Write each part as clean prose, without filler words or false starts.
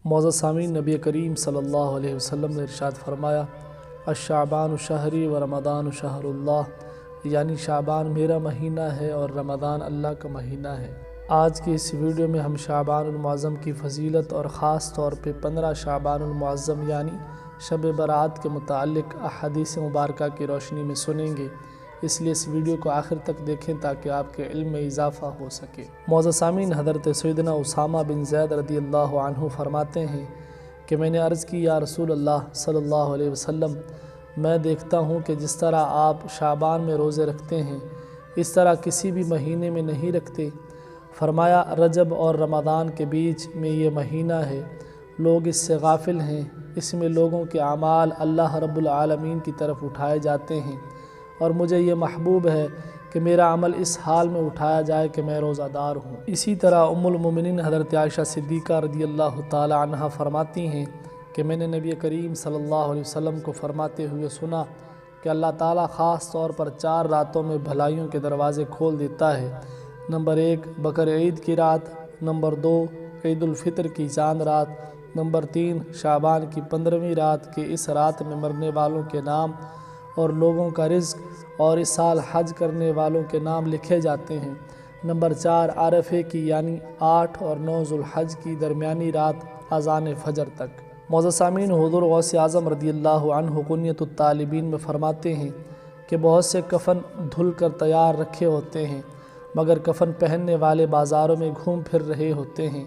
معزز سامعین، نبی کریم صلی اللہ علیہ وسلم نے ارشاد فرمایا، الشعبان شہری و رمضان شہر اللہ، یعنی شعبان میرا مہینہ ہے اور رمضان اللہ کا مہینہ ہے۔ آج کی اس ویڈیو میں ہم شعبان المعظم کی فضیلت اور خاص طور پہ 15 شعبان المعظم یعنی شب برات کے متعلق احادیث مبارکہ کی روشنی میں سنیں گے، اس لیے اس ویڈیو کو آخر تک دیکھیں تاکہ آپ کے علم میں اضافہ ہو سکے۔ معزز سامعین، حضرت سیدنا اسامہ بن زید رضی اللہ عنہ فرماتے ہیں کہ میں نے عرض کی، یا رسول اللہ صلی اللہ علیہ وسلم، میں دیکھتا ہوں کہ جس طرح آپ شعبان میں روزے رکھتے ہیں اس طرح کسی بھی مہینے میں نہیں رکھتے۔ فرمایا، رجب اور رمضان کے بیچ میں یہ مہینہ ہے، لوگ اس سے غافل ہیں، اس میں لوگوں کے اعمال اللہ رب العالمین کی طرف اٹھائے جاتے ہیں، اور مجھے یہ محبوب ہے کہ میرا عمل اس حال میں اٹھایا جائے کہ میں روزہ دار ہوں۔ اسی طرح ام المومنین حضرت عائشہ صدیقہ رضی اللہ تعالی عنہا فرماتی ہیں کہ میں نے نبی کریم صلی اللہ علیہ وسلم کو فرماتے ہوئے سنا کہ اللہ تعالیٰ خاص طور پر 4 راتوں میں بھلائیوں کے دروازے کھول دیتا ہے۔ نمبر 1 بقر عید کی رات، نمبر 2 عید الفطر کی چاند رات، نمبر 3 شعبان کی 15ویں رات کہ اس رات میں مرنے والوں کے نام اور لوگوں کا رزق اور اس سال حج کرنے والوں کے نام لکھے جاتے ہیں، نمبر 4 عرفے کی یعنی 8 اور 9 ذوالحج کی درمیانی رات اذان فجر تک۔ معزز سامعین، حضور غوث اعظم رضی اللہ عنہ کنیت الطالبین میں فرماتے ہیں کہ بہت سے کفن دھل کر تیار رکھے ہوتے ہیں مگر کفن پہننے والے بازاروں میں گھوم پھر رہے ہوتے ہیں۔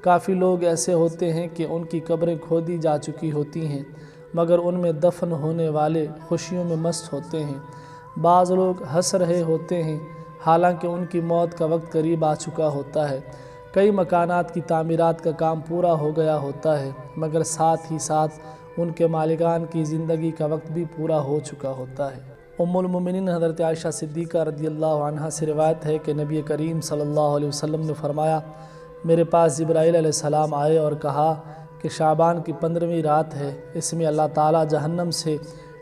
کافی لوگ ایسے ہوتے ہیں کہ ان کی قبریں کھودی جا چکی ہوتی ہیں مگر ان میں دفن ہونے والے خوشیوں میں مست ہوتے ہیں۔ بعض لوگ ہنس رہے ہوتے ہیں حالانکہ ان کی موت کا وقت قریب آ چکا ہوتا ہے۔ کئی مکانات کی تعمیرات کا کام پورا ہو گیا ہوتا ہے مگر ساتھ ہی ساتھ ان کے مالکان کی زندگی کا وقت بھی پورا ہو چکا ہوتا ہے۔ ام المومنین حضرت عائشہ صدیقہ رضی اللہ عنہا سے روایت ہے کہ نبی کریم صلی اللہ علیہ وسلم نے فرمایا، میرے پاس جبرائیل علیہ السلام آئے اور کہا کہ شعبان کی 15ویں رات ہے، اس میں اللہ تعالیٰ جہنم سے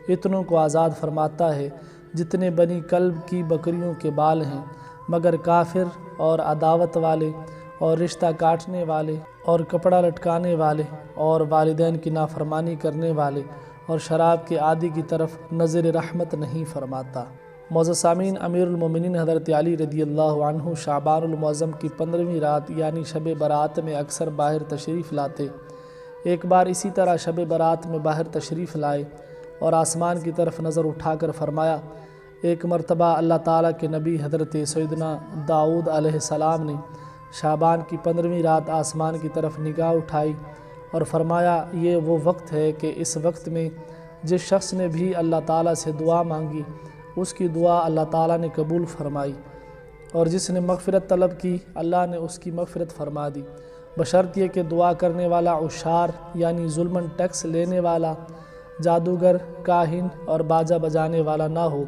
اتنوں کو آزاد فرماتا ہے جتنے بنی کلب کی بکریوں کے بال ہیں، مگر کافر اور عداوت والے اور رشتہ کاٹنے والے اور کپڑا لٹکانے والے اور والدین کی نافرمانی کرنے والے اور شراب کے عادی کی طرف نظر رحمت نہیں فرماتا۔ معزز سامعین، امیر المومنین حضرت علی رضی اللہ عنہ شعبان المعظم کی 15ویں رات یعنی شب برات میں اکثر باہر تشریف لاتے۔ ایک بار اسی طرح شب برات میں باہر تشریف لائے اور آسمان کی طرف نظر اٹھا کر فرمایا، ایک مرتبہ اللہ تعالیٰ کے نبی حضرت سیدنا داؤد علیہ السلام نے شعبان کی 15ویں رات آسمان کی طرف نگاہ اٹھائی اور فرمایا، یہ وہ وقت ہے کہ اس وقت میں جس شخص نے بھی اللہ تعالیٰ سے دعا مانگی اس کی دعا اللہ تعالیٰ نے قبول فرمائی، اور جس نے مغفرت طلب کی اللہ نے اس کی مغفرت فرما دی، بشرط یہ کہ دعا کرنے والا عشار یعنی ظلمن ٹیکس لینے والا، جادوگر، کاہن اور باجا بجانے والا نہ ہو۔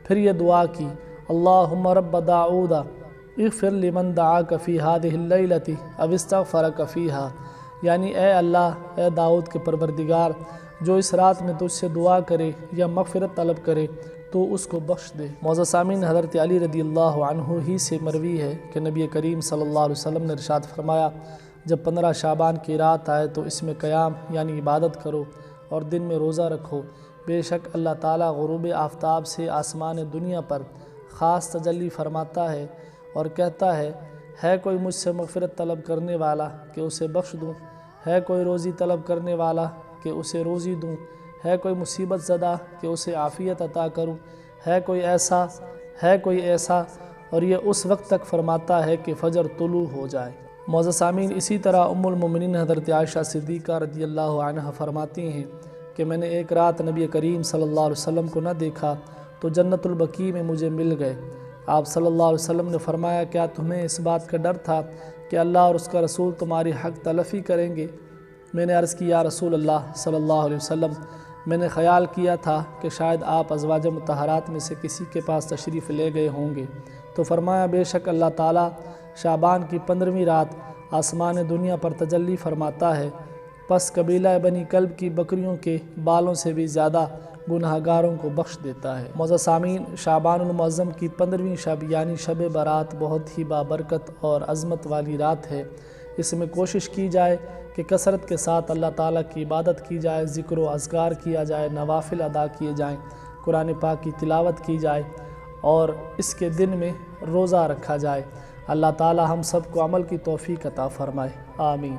پھر یہ دعا کی، اللہم رب داؤد اغفر لمن دعاک فی ہذہ اللیلۃ او استغفرک فیہا، یعنی اے اللہ، اے داؤد کے پروردگار، جو اس رات میں تجھ سے دعا کرے یا مغفرت طلب کرے تو اس کو بخش دے۔ معزز سامعین، حضرت علی رضی اللہ عنہ ہی سے مروی ہے کہ نبی کریم صلی اللہ علیہ وسلم نے ارشاد فرمایا، جب 15 شعبان کی رات آئے تو اس میں قیام یعنی عبادت کرو اور دن میں روزہ رکھو، بے شک اللہ تعالیٰ غروب آفتاب سے آسمان دنیا پر خاص تجلی فرماتا ہے اور کہتا ہے کوئی مجھ سے مغفرت طلب کرنے والا کہ اسے بخش دوں، ہے کوئی روزی طلب کرنے والا کہ اسے روزی دوں، ہے کوئی مصیبت زدہ کہ اسے عافیت عطا کروں، ہے کوئی ایسا، اور یہ اس وقت تک فرماتا ہے کہ فجر طلوع ہو جائے۔ معزز سامعین، اسی طرح ام المومنین حضرت عائشہ صدیقہ رضی اللہ عنہ فرماتی ہیں کہ میں نے ایک رات نبی کریم صلی اللہ علیہ وسلم کو نہ دیکھا تو جنت البقیع میں مجھے مل گئے۔ آپ صلی اللہ علیہ وسلم نے فرمایا، کیا تمہیں اس بات کا ڈر تھا کہ اللہ اور اس کا رسول تمہاری حق تلفی کریں گے؟ میں نے عرض کی، یا رسول اللہ صلی اللہ علیہ وسلم، میں نے خیال کیا تھا کہ شاید آپ ازواج مطہرات میں سے کسی کے پاس تشریف لے گئے ہوں گے۔ تو فرمایا، بے شک اللہ تعالیٰ شعبان کی 15ویں رات آسمان دنیا پر تجلی فرماتا ہے، پس قبیلہ بنی کلب کی بکریوں کے بالوں سے بھی زیادہ گناہ گاروں کو بخش دیتا ہے۔ معزز سامعین، شعبان المعظم کی 15ویں شب یعنی شب برات بہت ہی بابرکت اور عظمت والی رات ہے۔ اس میں کوشش کی جائے کہ کثرت کے ساتھ اللہ تعالیٰ کی عبادت کی جائے، ذکر و اذکار کیا جائے، نوافل ادا کیے جائیں، قرآن پاک کی تلاوت کی جائے اور اس کے دن میں روزہ رکھا جائے۔ اللہ تعالیٰ ہم سب کو عمل کی توفیق عطا فرمائے، آمین۔